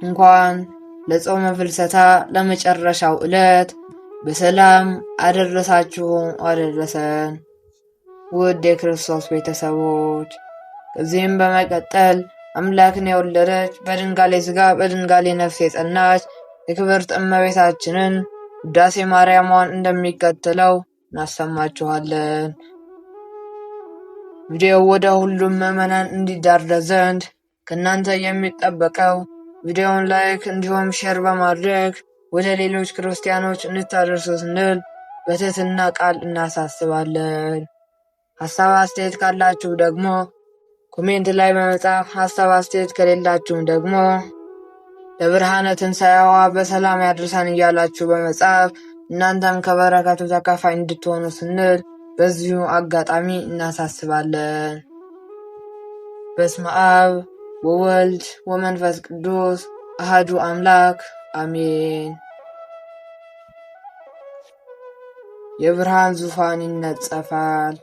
እንኳን ለጾመ ፍልሰታ ለመጨረሻው ዕለት በሰላም አደረሳችሁ አደረሰን። ውድ የክርስቶስ ቤተሰቦች፣ ከዚህም በመቀጠል አምላክን የወለደች በድንጋሌ ሥጋ በድንጋሌ ነፍስ የጸናች የክብርት እመቤታችንን ውዳሴ ማርያሟን እንደሚከተለው እናሰማችኋለን። ቪዲዮው ወደ ሁሉም ምዕመናን እንዲዳረስ ዘንድ ከእናንተ የሚጠበቀው ቪዲዮውን ላይክ እንዲሁም ሼር በማድረግ ወደ ሌሎች ክርስቲያኖች እንድታደርሱ ስንል በትህትና ቃል እናሳስባለን። ሀሳብ አስተያየት ካላችሁ ደግሞ ኮሜንት ላይ በመጻፍ ሀሳብ አስተያየት ከሌላችሁም ደግሞ ለብርሃነ ትንሣኤዋ በሰላም ያድርሰን እያላችሁ በመጻፍ እናንተም ከበረከቱ ተካፋይ እንድትሆኑ ስንል በዚሁ አጋጣሚ እናሳስባለን። በስመ አብ ወወልድ ወመንፈስ ቅዱስ አሐዱ አምላክ አሜን። የብርሃን ዙፋን ይነጸፋል።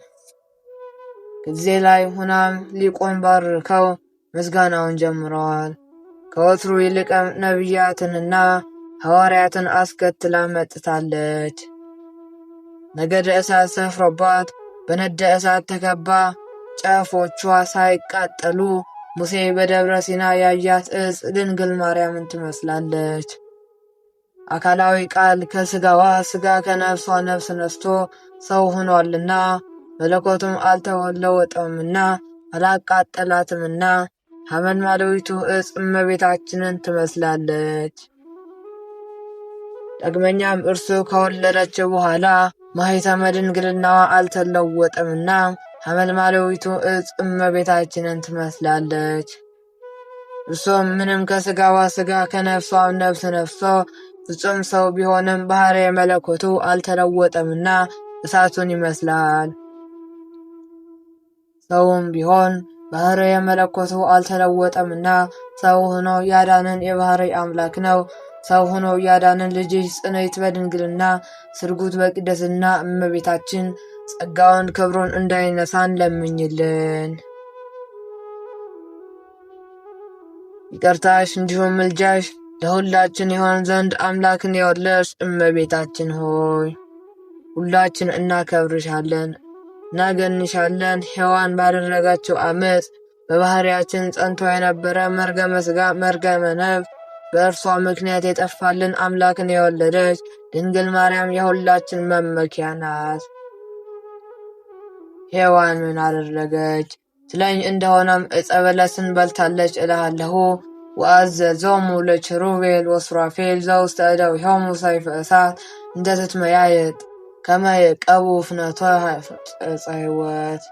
ጊዜ ላይ ሆናም ሊቆን ባርከው ምስጋናውን ጀምረዋል። ከወትሩ ይልቅም ነቢያትንና ሐዋርያትን አስከትላ መጥታለች። ነገደ እሳት ሰፍሮባት በነደ እሳት ተከባ ጫፎቿ ሳይቃጠሉ ሙሴ በደብረ ሲና ያያት ዕፅ ድንግል ማርያምን ትመስላለች። አካላዊ ቃል ከሥጋዋ ሥጋ ከነፍሷ ነፍስ ነስቶ ሰው ሆኗልና መለኮቱም አልተለወጠምና አላቃጠላትምና ሐመልማላዊቱ ዕፅ እመቤታችንን ትመስላለች። ዳግመኛም እርሱ ከወለደችው በኋላ ማኅተመ ድንግልናዋ አልተለወጠምና ሐመልማላዊቱ ዕፅ እመቤታችንን ትመስላለች። እርሱም ምንም ከሥጋዋ ሥጋ ከነፍሷም ነፍስ ነፍሶ ፍጹም ሰው ቢሆንም ባሕርየ መለኮቱ አልተለወጠምና እሳቱን ይመስላል። ሰውም ቢሆን ባሕርየ መለኮቱ አልተለወጠምና ሰው ሆኖ ያዳነን የባሕርይ አምላክ ነው። ሰው ሆኖ ያዳነን ልጅሽ ጽንዕት በድንግልና ስርጉት በቅድስና እመቤታችን ጸጋውን ክብሩን እንዳይነሳን ለምኝልን። ይቅርታሽ እንዲሁም ምልጃሽ ለሁላችን ይሆን ዘንድ አምላክን የወለድሽ እመቤታችን ሆይ ሁላችን እናከብርሻለን፣ እናገንሻለን። ሔዋን ባደረጋቸው ዓመፅ በባሕርያችን ጸንቶ የነበረ መርገመ ሥጋ መርገመ ነፍስ በእርሷ ምክንያት የጠፋልን አምላክን የወለደች ድንግል ማርያም የሁላችን መመኪያ ናት። ሔዋን ምን አደረገች ትለኝ እንደሆነም ዕፀ በለስን በልታለች እልሃለሁ። ወአዘዞሙ ለኪሩቤል ወሱራፌል ዘውስተ እደዊሆሙ ሰይፈ እሳት እንተ ትትመያየጥ ከመ ይዕቀቡ ፍኖተ ዕፀ ሕይወት።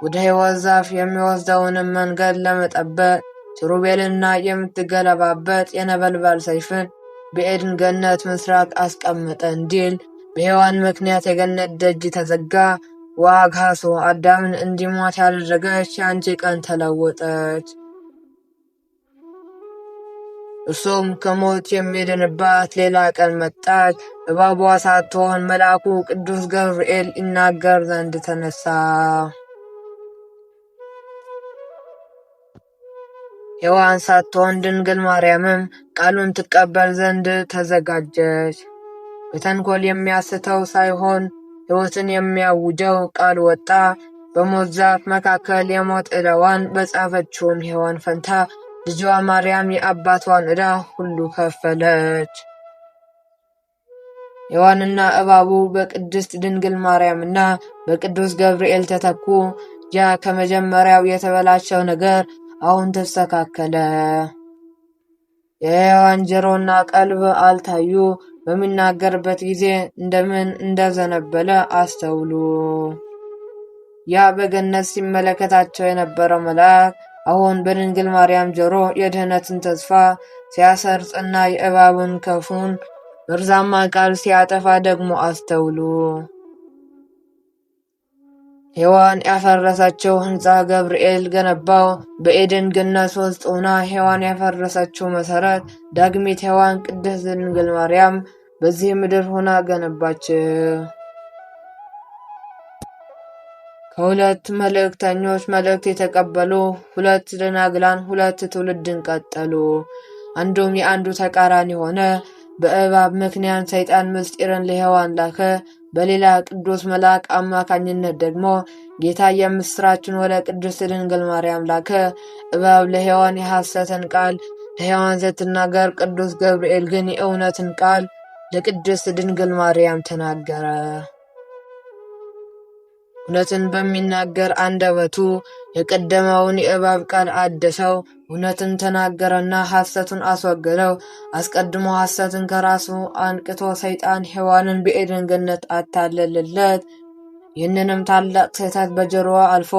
ወደ ሕይወት ዛፍ የሚወስደውንም መንገድ ለመጠበቅ ኪሩቤልና የምትገለባበት የነበልባል ሰይፍን በዔድን ገነት ምስራቅ አስቀመጠ እንዲል በሔዋን ምክንያት የገነት ደጅ ተዘጋ። ወአግሃሶ አዳምን እንዲሞት ያደረገች የአንቺ ቀን ተለወጠች። እርሱም ከሞት የሚድንባት ሌላ ቀን መጣች። እባቧ ሳትሆን መልአኩ ቅዱስ ገብርኤል ይናገር ዘንድ ተነሳ። ሔዋን ሳትሆን ድንግል ማርያምም ቃሉን ትቀበል ዘንድ ተዘጋጀች። በተንኮል የሚያስተው ሳይሆን ሕይወትን የሚያውጀው ቃል ወጣ። በሞት ዛፍ መካከል የሞት ዕዳዋን በጻፈችውም ሔዋን ፈንታ ልጇ ማርያም የአባቷን ዕዳ ሁሉ ከፈለች። ሔዋንና እባቡ በቅድስት ድንግል ማርያምና በቅዱስ ገብርኤል ተተኩ። ያ ከመጀመሪያው የተበላሸው ነገር አሁን ተስተካከለ። የሔዋን ጆሮና ቀልብ አልታዩ። በሚናገርበት ጊዜ እንደምን እንደዘነበለ አስተውሉ። ያ በገነት ሲመለከታቸው የነበረው መልአክ አሁን በድንግል ማርያም ጆሮ የድኅነትን ተስፋ ሲያሰርጽና የእባቡን ክፉን መርዛማ ቃል ሲያጠፋ ደግሞ አስተውሉ። ሔዋን ያፈረሰችው ሕንፃ ገብርኤል ገነባው። በዔድን ገነት ውስጥ ሆና ሔዋን ያፈረሰችው መሠረት ዳግሚት ሔዋን ቅድስት ድንግል ማርያም በዚህ ምድር ሆና ገነባችው። ከሁለት መልእክተኞች መልእክት የተቀበሉ ሁለት ደናግላን ሁለት ትውልድን ቀጠሉ። አንዱም የአንዱ ተቃራኒ ሆነ። በእባብ ምክንያት ሰይጣን ምስጢርን ለሔዋን ላከ። በሌላ ቅዱስ መልአክ አማካኝነት ደግሞ ጌታ የምስራችን ወደ ቅድስት ድንግል ማርያም ላከ። እባብ ለሔዋን የሐሰትን ቃል ለሔዋን ስትናገር፣ ቅዱስ ገብርኤል ግን የእውነትን ቃል ለቅድስት ድንግል ማርያም ተናገረ። እውነትን በሚናገር አንደበቱ የቀደመውን የእባብ ቃል አደሰው። እውነትን ተናገረና ሐሰቱን አስወገደው። አስቀድሞ ሐሰትን ከራሱ አንቅቶ ሰይጣን ሔዋንን በዔድን ገነት አታለለለት። ይህንንም ታላቅ ስህተት በጆሮዋ አልፎ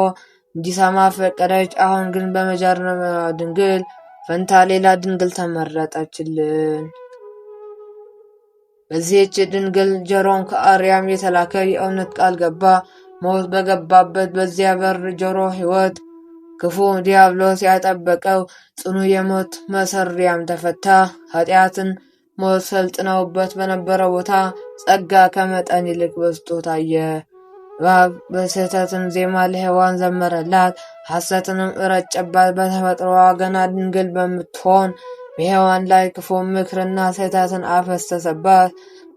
እንዲሰማ ፈቀደች። አሁን ግን በመጀመሪያ ድንግል ፈንታ ሌላ ድንግል ተመረጠችልን። በዚህች ድንግል ጆሮም ከአርያም የተላከ የእውነት ቃል ገባ። ሞት በገባበት በዚያ በር ጆሮ ሕይወት ክፉ ዲያብሎስ ያጠበቀው ጽኑ የሞት መሰሪያም ተፈታ። ኃጢአትን ሞት ሰልጥነውበት በነበረው ቦታ ጸጋ ከመጠን ይልቅ በዝቶ ታየ። እባብ በስህተትም ዜማ ለሔዋን ዘመረላት፣ ሐሰትንም እረጨባት። በተፈጥሮዋ ገና ድንግል በምትሆን በሔዋን ላይ ክፉ ምክርና ስህተትን አፈሰሰባት።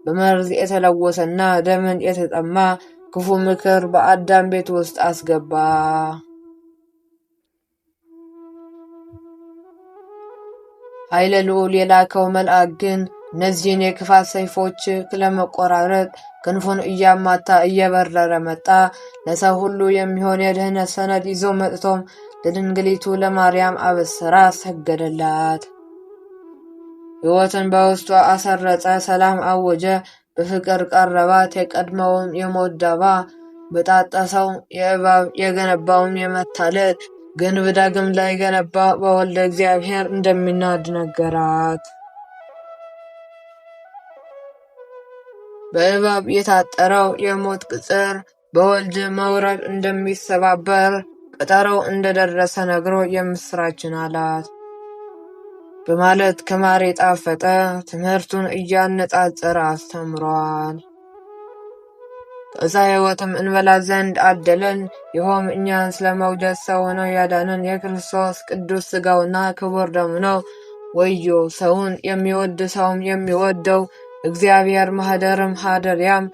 በመርዝ የተለወሰና ደምን የተጠማ ክፉ ምክር በአዳም ቤት ውስጥ አስገባ። ኃይለ ልዑል የላከው መልአክ ግን እነዚህን የክፋት ሰይፎች ለመቆራረጥ ክንፉን እያማታ እየበረረ መጣ። ለሰው ሁሉ የሚሆን የድህነት ሰነድ ይዞ መጥቶም ለድንግሊቱ ለማርያም አበሰራ፣ ሰገደላት። ሕይወትን በውስጧ አሰረጸ፣ ሰላም አወጀ፣ በፍቅር ቀረባት። የቀድሞውን የሞት ዳባ በጣጠሰው የእባብ የገነባውን የመታለል ግንብ ዳግም ላይ ገነባ፣ በወልደ እግዚአብሔር እንደሚናድ ነገራት። በእባብ የታጠረው የሞት ቅጽር በወልድ መውረድ እንደሚሰባበር ቀጠሮው እንደደረሰ ነግሮ የምስራችን አላት በማለት ከማር የጣፈጠ ትምህርቱን እያነጻጸረ አስተምሯል። ከዕፀ ሕይወትም እንበላ ዘንድ አደለን። ይኸውም እኛን ስለ መውደድ ሰው ሆኖ ያዳነን የክርስቶስ ቅዱስ ሥጋውና ክቡር ደሙ ነው። ወዮ ሰውን የሚወድ ሰውም የሚወደው እግዚአብሔር ማኅደርም ኀደሪያም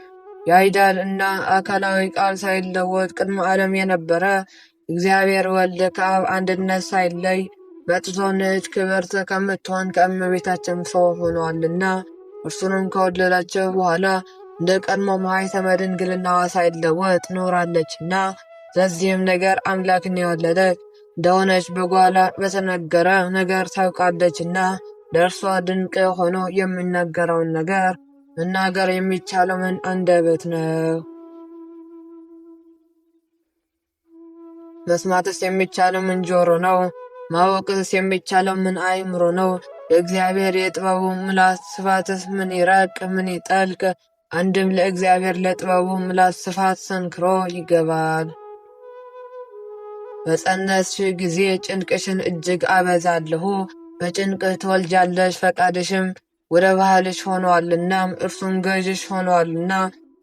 ያይዳል እና አካላዊ ቃል ሳይለወጥ ቅድመ ዓለም የነበረ እግዚአብሔር ወልድ ከአብ አንድነት ሳይለይ መጥቶ ንዕድ ክብርት ከምትሆን ከእመቤታችን ሰው ሆኗልና እርሱንም ከወለዳቸው በኋላ እንደ ቀድሞ ማኅተመ ድንግልናዋ ሳይለወጥ ኖራለችና ስለዚህም ነገር አምላክን የወለደች እንደሆነች በጓላ በተነገረ ነገር ታውቃለችና ለእርሷ ድንቅ ሆኖ የሚነገረውን ነገር መናገር የሚቻለው ምን አንደበት ነው? መስማትስ የሚቻለው ምን ጆሮ ነው? ማወቅስ የሚቻለው ምን አእምሮ ነው? ለእግዚአብሔር የጥበቡ ምላስ ስፋትስ ምን ይረቅ ምን ይጠልቅ? አንድም ለእግዚአብሔር ለጥበቡ ምላስ ስፋት ሰንክሮ ይገባል። በጸነስሽ ጊዜ ጭንቅሽን እጅግ አበዛለሁ፣ በጭንቅህ ትወልጃለሽ፣ ፈቃድሽም ወደ ባህልሽ ሆኗልና እርሱም ገዥሽ ሆኗልና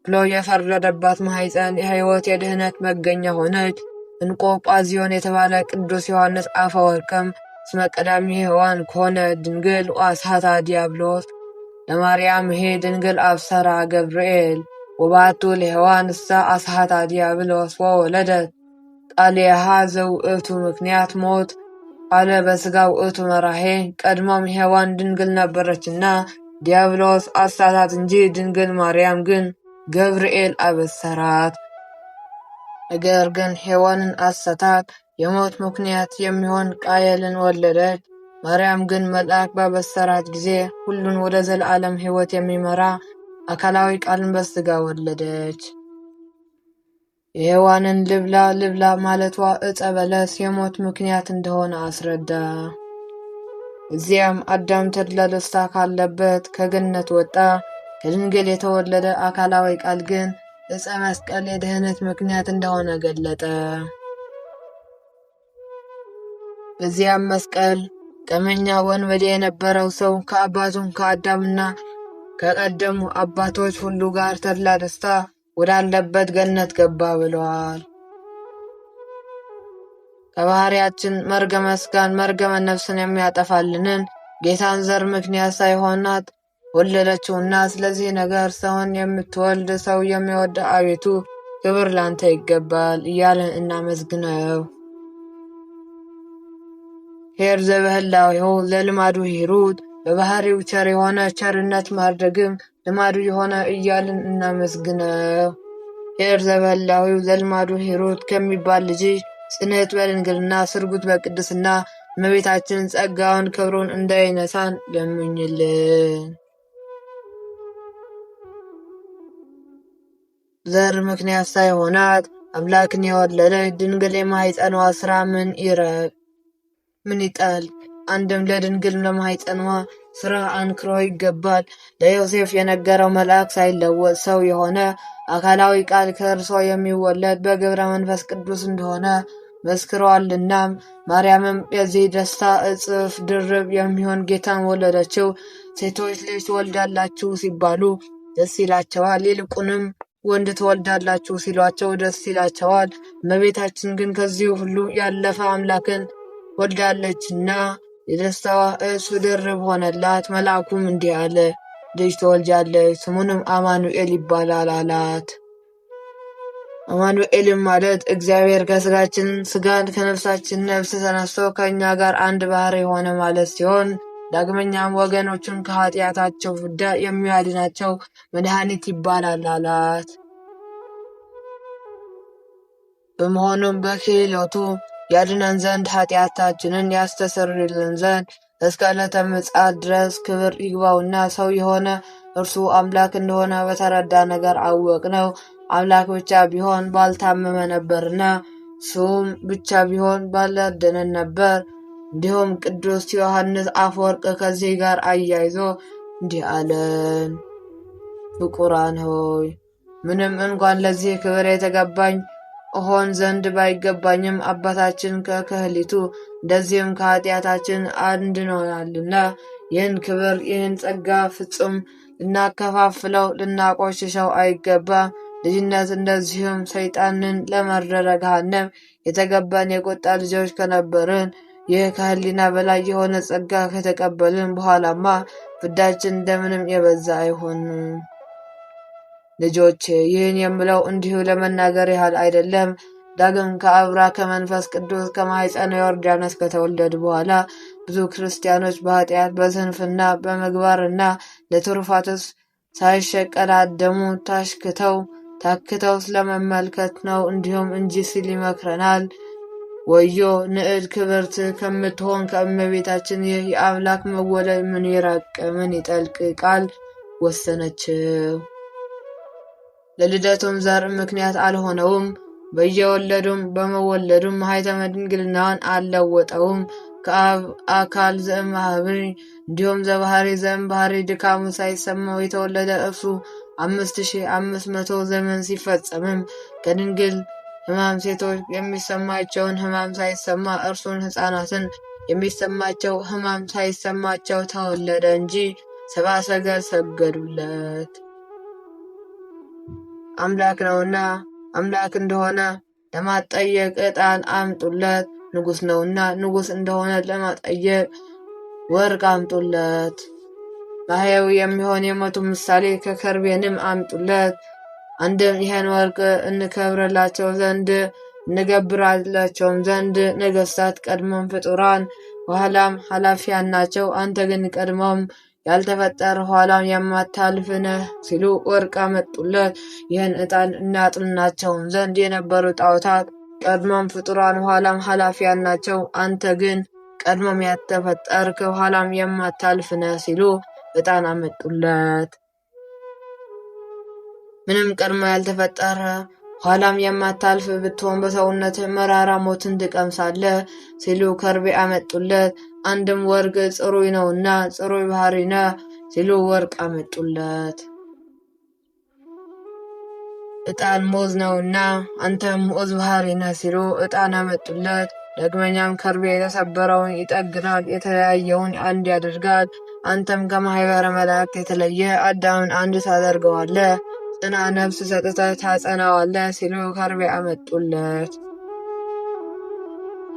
ብሎ የፈረደባት ማኅፀን የሕይወት የድኅነት መገኛ ሆነች። እንቆ ጳዚዮን የተባለ ቅዱስ ዮሐንስ አፈወርቅም እስመ ቀዳሚ ሔዋን ኮነ ድንግል ወአስሐታ ዲያብሎስ ለማርያም ሄ ድንግል አብሰራ ገብርኤል ወባቱ ለሔዋን እሳ አስሐታ ዲያብሎስ ወወለደት ቃልየሃ ዘውእቱ ምክንያት ሞት አለ በሥጋ ውእቱ መራሄ። ቀድሞም ሔዋን ድንግል ነበረችና ዲያብሎስ አሳታት እንጂ ድንግል ማርያም ግን ገብርኤል አበሰራት። ነገር ግን ሔዋንን አሳታት፣ የሞት ምክንያት የሚሆን ቃየልን ወለደች። ማርያም ግን መልአክ ባበሰራት ጊዜ ሁሉን ወደ ዘለዓለም ሕይወት የሚመራ አካላዊ ቃልን በሥጋ ወለደች። የሔዋንን ልብላ ልብላ ማለቷ ዕፀ በለስ የሞት ምክንያት እንደሆነ አስረዳ። እዚያም አዳም ተድላ ደስታ ካለበት ከገነት ወጣ። ከድንግል የተወለደ አካላዊ ቃል ግን ዕፀ መስቀል የድኅነት ምክንያት እንደሆነ ገለጠ። በዚያም መስቀል ቀመኛ ወንበዴ የነበረው ሰው ከአባቱም ከአዳምና ከቀደሙ አባቶች ሁሉ ጋር ተድላ ደስታ ወዳለበት ገነት ገባ ብለዋል። ከባህሪያችን መርገመ ሥጋን መርገመ ነፍስን የሚያጠፋልንን ጌታን ዘር ምክንያት ሳይሆናት ወለደችውና ስለዚህ ነገር ሰውን የምትወልድ ሰው የሚወድ አቤቱ ክብር ላንተ ይገባል እያለን እናመስግነው። ኄር ዘበህላዌሁ ለልማዱ ሂሩት በባህሪው ቸር የሆነ ቸርነት ማድረግም ልማዱ የሆነ እያልን እናመስግነው። ኄር ዘበህላዌሁ ለልማዱ ሂሩት ከሚባል ልጅሽ ጽንዕት በድንግልና ስርጉት በቅድስና እመቤታችን ጸጋውን ክብሩን እንዳይነሳን ለምኝልን። ዘር ምክንያት ሳይሆናት አምላክን የወለደች ድንግል የማኅፀኗ ሥራ ምን ይጠልቅ? አንድም ለድንግል ለማኅፀኗ ሥራ አንክሮ ይገባል። ለዮሴፍ የነገረው መልአክ ሳይለወጥ ሰው የሆነ አካላዊ ቃል ከእርሷ የሚወለድ በግብረ መንፈስ ቅዱስ እንደሆነ መስክሯልና። ማርያምም የዚህ ደስታ እጥፍ ድርብ የሚሆን ጌታን ወለደችው። ሴቶች ልጅ ትወልዳላችሁ ሲባሉ ደስ ይላቸዋል፣ ይልቁንም ወንድ ትወልዳላችሁ ሲሏቸው ደስ ይላቸዋል። እመቤታችን ግን ከዚህ ሁሉ ያለፈ አምላክን ወልዳለችና የደስታዋ እጥፍ ድርብ ሆነላት። መልአኩም እንዲህ አለ፣ ልጅ ትወልጃለች፣ ስሙንም አማኑኤል ይባላል አላት። አማኑኤልም ማለት እግዚአብሔር ከሥጋችን ሥጋን ከነፍሳችን ነፍስ ተነስቶ ከእኛ ጋር አንድ ባሕርይ የሆነ ማለት ሲሆን ዳግመኛም ወገኖቹን ከኃጢአታቸው ፍዳ የሚያድናቸው መድኃኒት ይባላል አላት። በመሆኑም በክህሎቱ ያድነን ዘንድ ኃጢአታችንን ያስተሰርይልን ዘንድ እስከ ዕለተ ምጽአት ድረስ ክብር ይግባውና ሰው የሆነ እርሱ አምላክ እንደሆነ በተረዳ ነገር አወቅነው። አምላክ ብቻ ቢሆን ባልታመመ ነበርና እሱም ብቻ ቢሆን ባላደነን ነበር። እንዲሁም ቅዱስ ዮሐንስ አፈወርቅ ከዚህ ጋር አያይዞ እንዲህ አለን። ፍቁራን ሆይ ምንም እንኳን ለዚህ ክብር የተገባኝ እሆን ዘንድ ባይገባኝም አባታችን ከክህሊቱ እንደዚህም ከኃጢአታችን አድኖናልና ይህን ክብር ይህን ጸጋ ፍጹም ልናከፋፍለው ልናቆሽሸው አይገባም። ልጅነት እንደዚሁም ሰይጣንን ለመረረ ገሃነም የተገባን የቁጣ ልጆች ከነበርን ይህ ከህሊና በላይ የሆነ ጸጋ ከተቀበልን በኋላማ ፍዳችን እንደምንም የበዛ አይሆንም። ልጆቼ ይህን የምለው እንዲሁ ለመናገር ያህል አይደለም። ዳግም ከአብራ ከመንፈስ ቅዱስ ከማኅፀነ ዮርዳኖስ ከተወለዱ በኋላ ብዙ ክርስቲያኖች በኃጢአት በስንፍና በምግባርና ለትሩፋትስ ሳይሸቀዳደሙ ታክተው ስለመመልከት ነው እንዲሁም እንጂ ሲል ይመክረናል። ወዮ ንዕድ ክብርት ከምትሆን ከእመቤታችን ይህ የአምላክ መወለድ ምን ይራቅ ምን ይጠልቅ ቃል ወሰነችው። ለልደቱም ዘር ምክንያት አልሆነውም። በየወለዱም በመወለዱም ማኅተመ ድንግልናዋን አልለወጠውም። ከአብ አካል ዘእምባሕሪ እንዲሁም ዘባሕሪ ዘእምባሕሪ ድካሙ ሳይሰማው የተወለደ እርሱ 5500 ዘመን ሲፈጸምም ከድንግል ሕማም ሴቶች የሚሰማቸውን ሕማም ሳይሰማ እርሱን ሕፃናትን የሚሰማቸው ሕማም ሳይሰማቸው ተወለደ እንጂ ሰብአ ሰገል ሰገዱለት። አምላክ ነውና አምላክ እንደሆነ ለማጠየቅ ዕጣን አምጡለት። ንጉሥ ነውና ንጉሥ እንደሆነ ለማጠየቅ ወርቅ አምጡለት። ማሕየዊ የሚሆን የሞቱ ምሳሌ ከከርቤንም አምጡለት። አንድም ይህን ወርቅ እንከብርላቸው ዘንድ እንገብራላቸውም ዘንድ ነገሥታት ቀድሞም ፍጡራን በኋላም ኃላፊያን ናቸው። አንተ ግን ቀድሞም ያልተፈጠረ ኋላም የማታልፍ ነህ ሲሉ ወርቅ አመጡለት። ይህን ዕጣን እናጥናቸውም ዘንድ የነበሩ ጣዖታት ቀድሞም ፍጡራን ኋላም ኃላፊያን ናቸው። አንተ ግን ቀድሞም ያልተፈጠርክ ኋላም የማታልፍ ነህ ሲሉ ዕጣን አመጡለት። ምንም ቀድሞ ያልተፈጠረ ኋላም የማታልፍ ብትሆን በሰውነት መራራ ሞትን ትቀምሳለህ ሲሉ ከርቤ አመጡለት። አንድም ወርቅ ጽሩይ ነውና ጽሩይ ባሕሪ ነህ ሲሉ ወርቅ አመጡለት። ዕጣን ሙዝ ነውና አንተም ሙዝ ባሕሪ ነህ ሲሉ ዕጣን አመጡለት። ዳግመኛም ከርቤ የተሰበረውን ይጠግናል፣ የተለያየውን አንድ ያደርጋል። አንተም ከማኅበረ መላእክት የተለየ አዳምን አንድ ታደርገዋለህ፣ ጽና ነፍስ ሰጥተህ ታጸናዋለህ ሲሉ ከርቤ አመጡለት።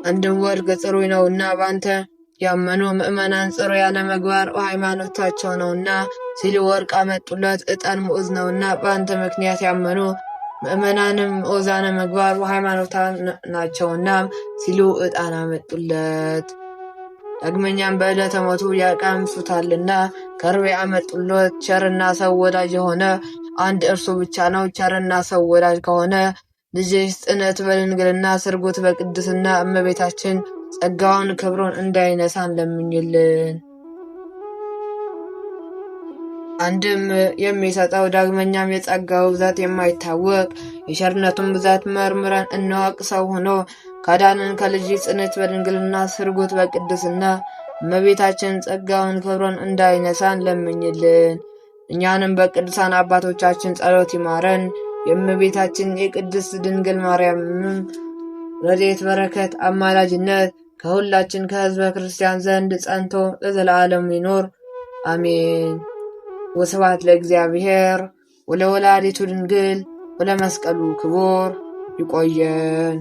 አንድም ወርቅ ጽሩይ ነውና በአንተ ያመኑ ምእመናን ጽሩያነ ምግባር ሃይማኖታቸው ነውና ሲሉ ወርቅ አመጡለት። ዕጣን ምዑዝ ነውና በአንተ ምክንያት ያመኑ ምእመናንም ምዑዛነ ምግባር ሃይማኖታ ናቸውና ሲሉ ዕጣን አመጡለት። ዳግመኛም በዕለተ ሞቱ ያቀምሱታልና ከርቤ አመጡለት። ቸርና ሰው ወዳጅ የሆነ አንድ እርሱ ብቻ ነው። ቸርና ሰው ወዳጅ ከሆነ ልጅሽ ጽንዕት በድንግልና ስርጉት በቅድስና እመቤታችን ጸጋውን ክብሩን እንዳይነሳን ለምኝልን። አንድም የሚሰጠው ዳግመኛም የጸጋው ብዛት የማይታወቅ የቸርነቱን ብዛት መርምረን እንወቅ። ሰው ሆኖ ካዳንን ከልጅ ጽንዕት በድንግልና ስርጉት በቅድስና እመቤታችን ጸጋውን ክብሩን እንዳይነሳን ለምኝልን። እኛንም በቅዱሳን አባቶቻችን ጸሎት ይማረን። የእመቤታችን የቅድስት ድንግል ማርያምም ረድኤት በረከት አማላጅነት ከሁላችን ከሕዝበ ክርስቲያን ዘንድ ጸንቶ ለዘላለሙ ይኖር አሜን። ወስብሐት ለእግዚአብሔር ወለወላዲቱ ድንግል ወለመስቀሉ ክቡር። ይቆየን።